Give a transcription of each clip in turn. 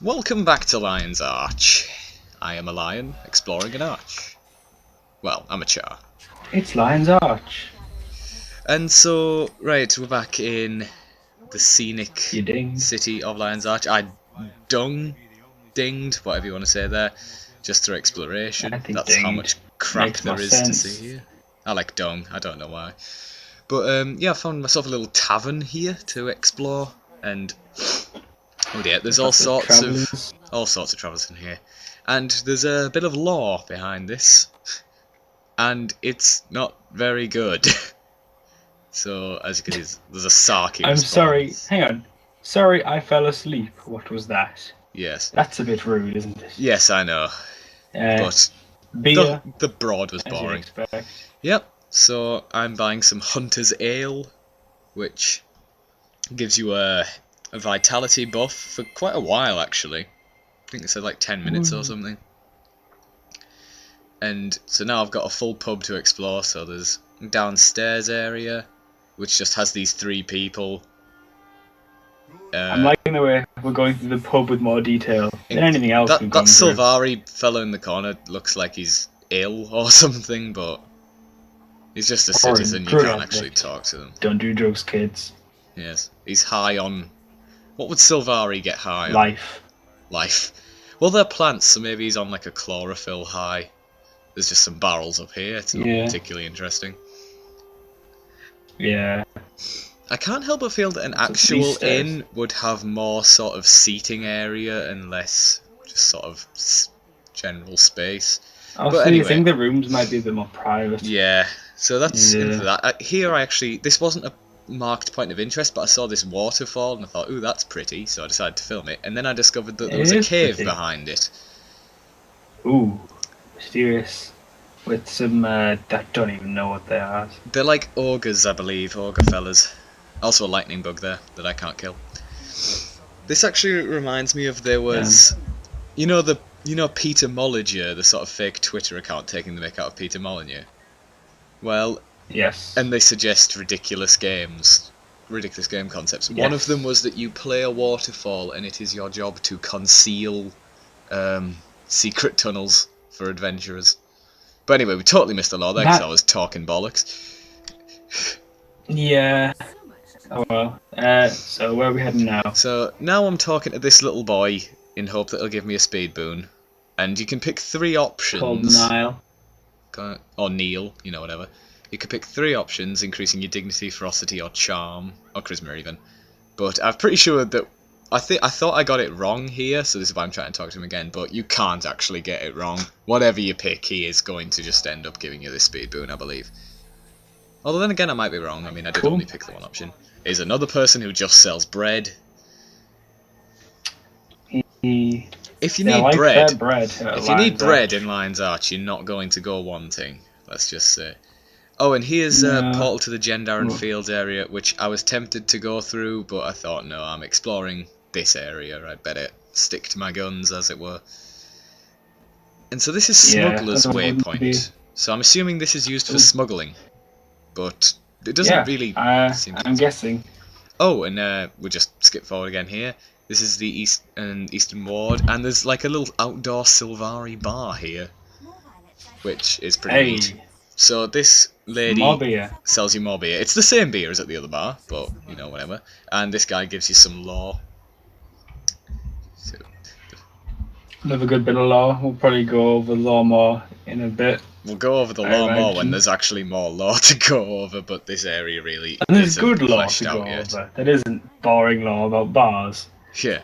Welcome back to Lion's Arch. I am a lion exploring an arch. Well, amateur. It's Lion's Arch. And so, right, we're back in the scenic You ding. city of Lion's Arch. I dinged, whatever you want to say there, just through exploration. I think That's how dinged much crap makes there more is sense. to see here. I like dung, I don't know why. But yeah, I found myself a little tavern here to explore, and oh dear, there's all sorts of travellers in here, and there's a bit of lore behind this, and it's not very good. So as you can see, there's a Saki. I'm sorry. Hang on. Sorry, I fell asleep. What was that? Yes. That's a bit rude, isn't it? Yes, I know. But beer, the broad was as you'd boring. expect. Yep. So I'm buying some Hunter's Ale, which gives you a vitality buff for quite a while, actually. I think it said like 10 minutes or something. And so now I've got a full pub to explore. So there's a downstairs area, which just has these 3 people. I'm liking the way we're going through the pub with more detail than anything else. That we've gone through. Sylvari fellow in the corner looks like he's ill or something, but he's just a citizen. You can't actually talk to them. Don't do drugs, kids. Yes, he's high on. What would Sylvari get high on? Life. Well, they're plants, so maybe he's on like a chlorophyll high. There's just some barrels up here. It's not particularly interesting. Yeah. I can't help but feel that an actual inn would have more sort of seating area and less just sort of general space. Also, but anyway, you think the rooms might be a bit more private. Yeah, so that's into that. Here, this wasn't a marked point of interest, but I saw this waterfall and I thought, ooh, that's pretty, so I decided to film it. And then I discovered that there was a cave behind it. Ooh, mysterious. With some, I don't even know what they are. They're like ogres, I believe, ogre fellas. Also a lightning bug there that I can't kill. This actually reminds me of there was, you know Peter Molyneux, the sort of fake Twitter account taking the mick out of Peter Molyneux. Well, yes. And they suggest ridiculous game concepts. Yes. One of them was that you play a waterfall and it is your job to conceal secret tunnels for adventurers. But anyway, we totally missed the law there because I was talking bollocks. Yeah. Oh well. So where are we heading now? So now I'm talking to this little boy in hope that he'll give me a speed boon. And you can pick 3 options. Called Niall. Or Neil, whatever. You can pick 3 options, increasing your dignity, ferocity, or charm, or charisma even. But I'm pretty sure that I thought I got it wrong here, so this is why I'm trying to talk to him again. But you can't actually get it wrong. Whatever you pick, he is going to just end up giving you this speed boon, I believe. Although then again, I might be wrong. I mean, I did only pick the one option. Is another person who just sells bread. If you need bread in Lion's Arch, you're not going to go wanting. Let's just say. Oh, and here's a portal to the Gendaran Fields area, which I was tempted to go through, but I thought, no, I'm exploring this area. I'd better stick to my guns, as it were. And so this is Smuggler's Waypoint. So I'm assuming this is used for smuggling, but it doesn't really seem to. I'm guessing. Oh, and we'll just skip forward again here. This is the Eastern Ward, and there's like a little outdoor Sylvari bar here, which is pretty neat. So this lady sells you more beer. It's the same beer as at the other bar, but, whatever. And this guy gives you some lore. So, another good bit of lore. We'll probably go over lore more in a bit. We'll go over the lore more when there's actually more lore to go over, but this area really and there's isn't good lore fleshed to out go yet. over. That isn't boring lore about bars. Yeah.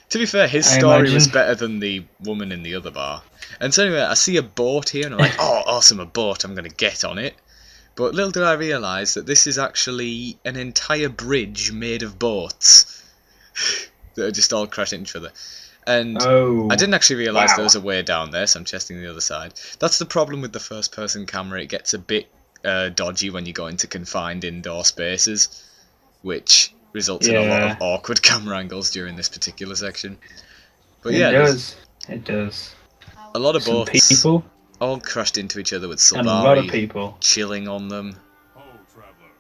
To be fair, his story was better than the woman in the other bar. And so anyway, I see a boat here, and I'm like, oh, awesome, a boat, I'm going to get on it. But little did I realise that this is actually an entire bridge made of boats that are just all crashing into each other. And I didn't actually realise there was a way down there, so I'm testing the other side. That's the problem with the first-person camera. It gets a bit dodgy when you go into confined indoor spaces, which results in a lot of awkward camera angles during this particular section. But yeah, it does. A lot of boats all crashed into each other with Sylvari, and a lot of people chilling on them.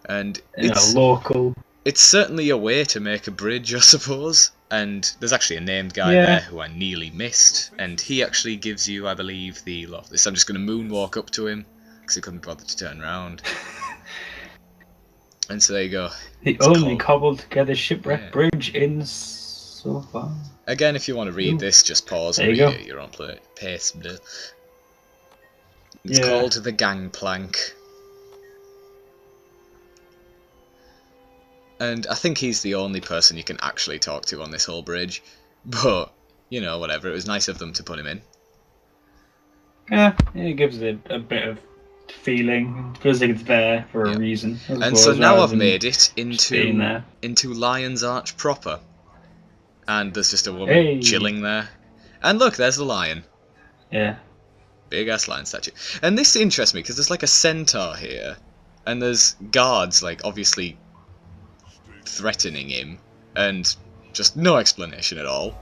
And it's local. It's certainly a way to make a bridge, I suppose. And there's actually a named guy there who I nearly missed, and he actually gives you, I believe, the lot of this. I'm just going to moonwalk up to him, because he couldn't bother to turn around. And so there you go. The only cobbled together shipwreck bridge in so far. Again, if you want to read this, just pause and read it at your own pace. It's called the Gangplank. And I think he's the only person you can actually talk to on this whole bridge. But, you know, whatever. It was nice of them to put him in. Yeah, it gives it a bit of feeling. It feels like it's there for a reason. And so now I've made it into Lion's Arch proper. And there's just a woman chilling there. And look, there's the lion. Yeah. Big ass lion statue. And this interests me because there's like a centaur here. And there's guards, like, obviously threatening him, and just no explanation at all.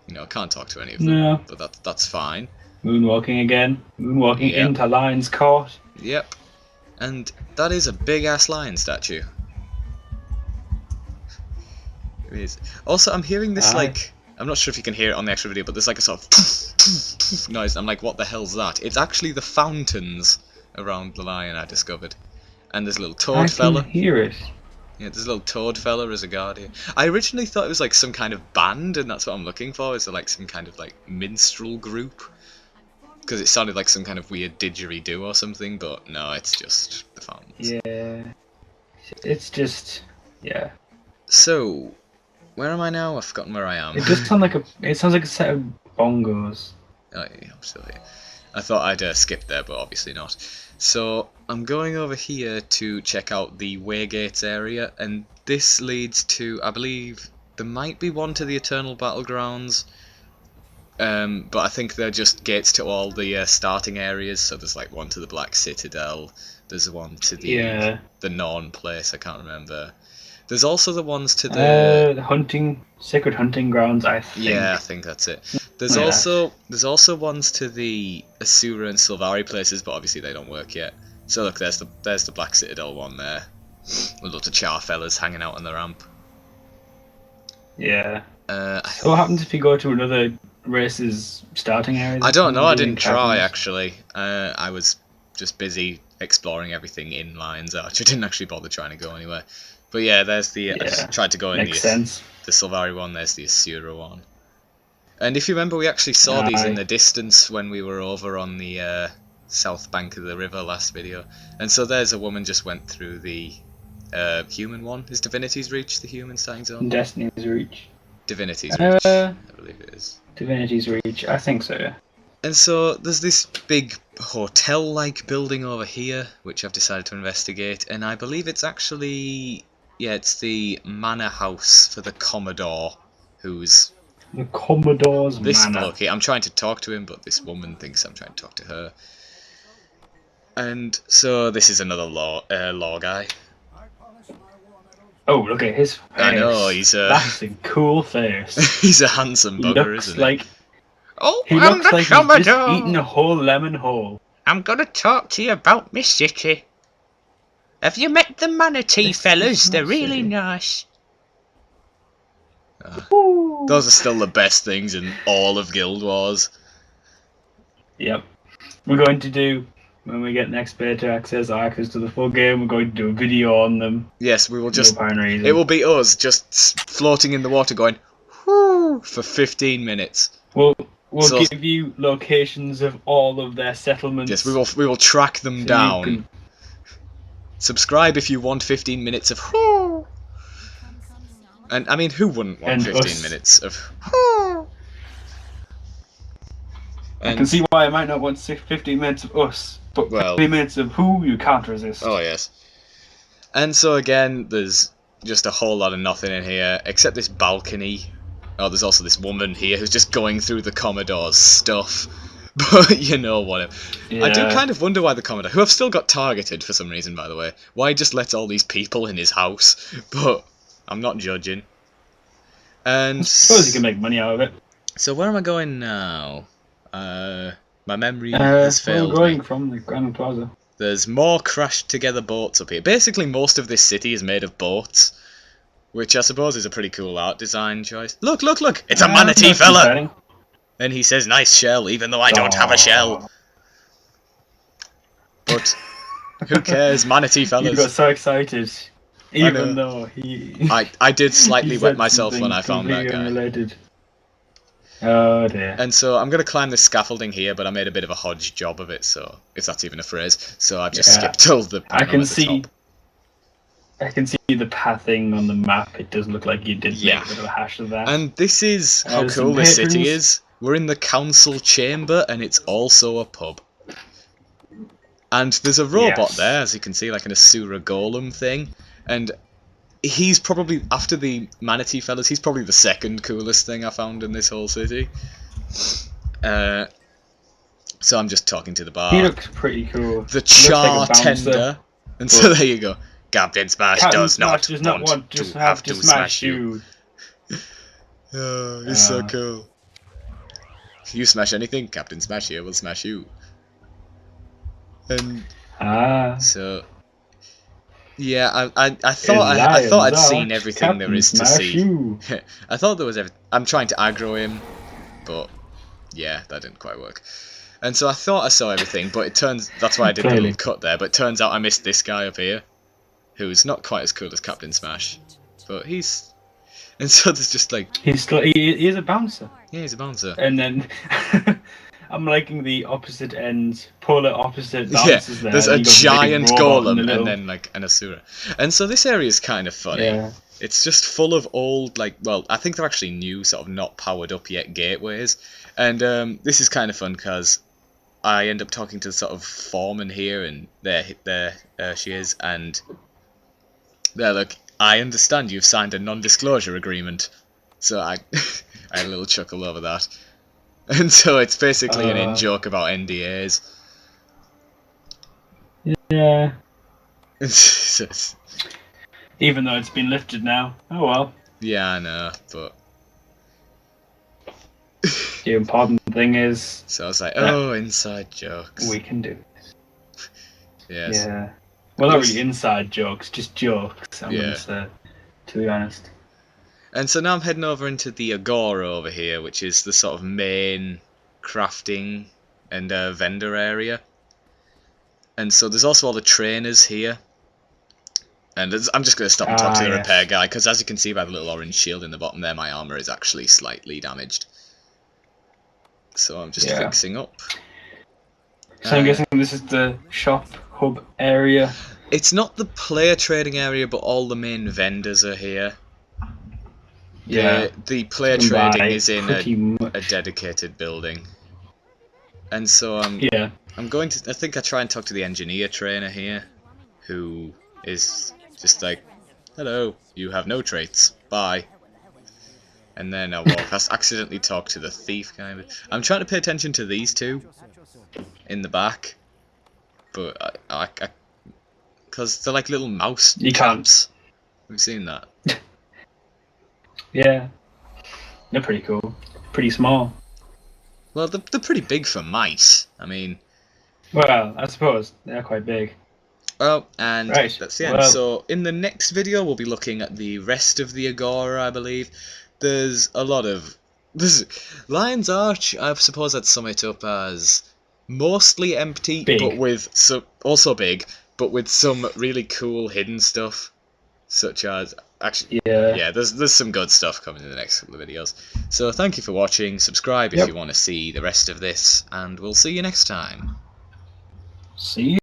You know, I can't talk to any of them. No. But that's fine. Moonwalking again. Moonwalking into Lion's Court. Yep. And that is a big ass lion statue. It is. Also, I'm hearing this like, I'm not sure if you can hear it on the actual video, but there's like a sort of noise. I'm like, what the hell's that? It's actually the fountains around the lion I discovered. And there's a little toad fella. I can hear it. Yeah, there's a little toad fella as a guard here. I originally thought it was like some kind of band, and that's what I'm looking for. Is it like some kind of like minstrel group? Because it sounded like some kind of weird didgeridoo or something, but no, it's just the fountains. Yeah, it's just So, where am I now? I've forgotten where I am. It does sound like it sounds like a set of bongos. Oh yeah, I'm still here. I thought I'd skip there, but obviously not. So I'm going over here to check out the Waygates area, and this leads to, I believe, there might be one to the Eternal Battlegrounds, but I think they're just gates to all the starting areas. So there's like one to the Black Citadel, there's one to the Norn place, I can't remember. There's also the ones to the Sacred Hunting Grounds, I think. Yeah, I think that's it. There's also ones to the Asura and Sylvari places, but obviously they don't work yet. So look, there's the Black Citadel one there. With lots of char fellas hanging out on the ramp. Yeah. So what happens if you go to another race's starting area? I don't know, I didn't try actually. I was just busy exploring everything in Lion's Arch. I didn't actually bother trying to go anywhere. But yeah, there's the... I just tried to go in the Sylvari one, there's the Asura one. And if you remember, we actually saw these in the distance when we were over on the south bank of the river last video. And so there's a woman just went through the human one. Is Divinity's Reach the human starting zone? Destiny's Reach. Divinity's Reach, I believe it is. Divinity's Reach, I think so, yeah. And so there's this big hotel-like building over here, which I've decided to investigate. And I believe it's actually... Yeah, it's the manor house for the Commodore, who's... The Commodore's manor. Bloke here. I'm trying to talk to him, but this woman thinks I'm trying to talk to her. And so this is another law guy. Oh, look at his face. I know, That's a cool face. He's a handsome bugger, isn't he? He looks like he's just eaten a whole lemon whole. I'm gonna talk to you about my city. Have you met the manatee fellas? They're really nice. Those are still the best things in all of Guild Wars. Yep. We're going to do, when we get next beta access to the full game, we're going to do a video on them. Yes, we will just... It will be us just floating in the water going, whoo, for 15 minutes. We'll give you locations of all of their settlements. Yes, we will track them down. Subscribe if you want 15 minutes of whoo. And I mean, who wouldn't want 15 minutes of whoo? I can see why I might not want 15 minutes of us, but 15 minutes of who you can't resist. Oh yes. And so again, there's just a whole lot of nothing in here, except this balcony. Oh, there's also this woman here who's just going through the Commodore's stuff. But, you know, whatever. Yeah. I do kind of wonder why the Commodore, who have still got targeted for some reason, by the way, why he just lets all these people in his house. But I'm not judging. And I suppose you can make money out of it. So where am I going now? My memory has failed we're going from the Grand Plaza. There's more crashed together boats up here. Basically, most of this city is made of boats. which I suppose is a pretty cool art design choice. Look, look, look! It's a manatee fella! And he says, nice shell, even though I don't have a shell. But who cares, manatee fellas? You got so excited. Even though he... I did slightly wet myself when I found that guy. Unrelated. Oh dear. And so I'm going to climb this scaffolding here, but I made a bit of a hodge job of it, so if that's even a phrase. So I've just skipped all the panel at the top. I can see the pathing on the map. It does look like you did make a bit of a hash of that. And this is how cool this city is. We're in the council chamber, and it's also a pub. And there's a robot there, as you can see, like an Asura golem thing. And he's probably, after the manatee fellas, he's probably the second coolest thing I found in this whole city. So I'm just talking to the bar. He looks pretty cool. The char tender. And so there you go. Captain Smash does not want to have to smash you. Oh, he's so cool. If you smash anything, Captain Smash here will smash you. And so yeah, I thought I'd seen everything there is to see. I thought there was I'm trying to aggro him, but yeah, that didn't quite work. And so I thought I saw everything, but it turns that's why I did the little cut there. But it turns out I missed this guy up here, who's not quite as cool as Captain Smash, but he's. And so there's just like he's a bouncer. Yeah, he's a bouncer. And then I'm liking the opposite ends, polar opposite bouncers there. There's a giant golem and then like an Asura. And so this area is kind of funny. Yeah. It's just full of old, like, well, I think they're actually new, sort of not powered up yet gateways. And this is kind of fun because I end up talking to the sort of foreman here, and there she is, and they're like, I understand you've signed a non-disclosure agreement. So I had a little chuckle over that. And so it's basically an in-joke about NDAs. Yeah. Even though it's been lifted now. Oh well. Yeah, I know, but... The important thing is... So I was like, oh, inside jokes. We can do this. Yes. Yeah. Well, not really inside jokes, just jokes, I'm going to say, to be honest. And so now I'm heading over into the Agora over here, which is the sort of main crafting and vendor area. And so there's also all the trainers here. And I'm just going to stop and talk to the repair guy, because as you can see by the little orange shield in the bottom there, my armour is actually slightly damaged. So I'm just fixing up. So I'm guessing this is the shop hub area? It's not the player trading area, but all the main vendors are here. Yeah. The player trading is in a dedicated building. And so I'm going to... I think I try and talk to the engineer trainer here, who is just like, hello, you have no traits, bye. And then I walk past, accidentally talk to the thief guy. I'm trying to pay attention to these two in the back, but I because they're like little mouse traps. We've seen that. Yeah, they're pretty cool. Pretty small. Well, they're pretty big for mice. I mean... Well, I suppose they're quite big. Oh, and that's the end. So in the next video, we'll be looking at the rest of the Agora, I believe. There's a lot of... Lion's Arch, I suppose I'd sum it up as mostly empty, but with also big, but with some really cool hidden stuff, such as... Actually, yeah, there's some good stuff coming in the next couple of videos. So thank you for watching. Subscribe if you want to see the rest of this, and we'll see you next time. See you.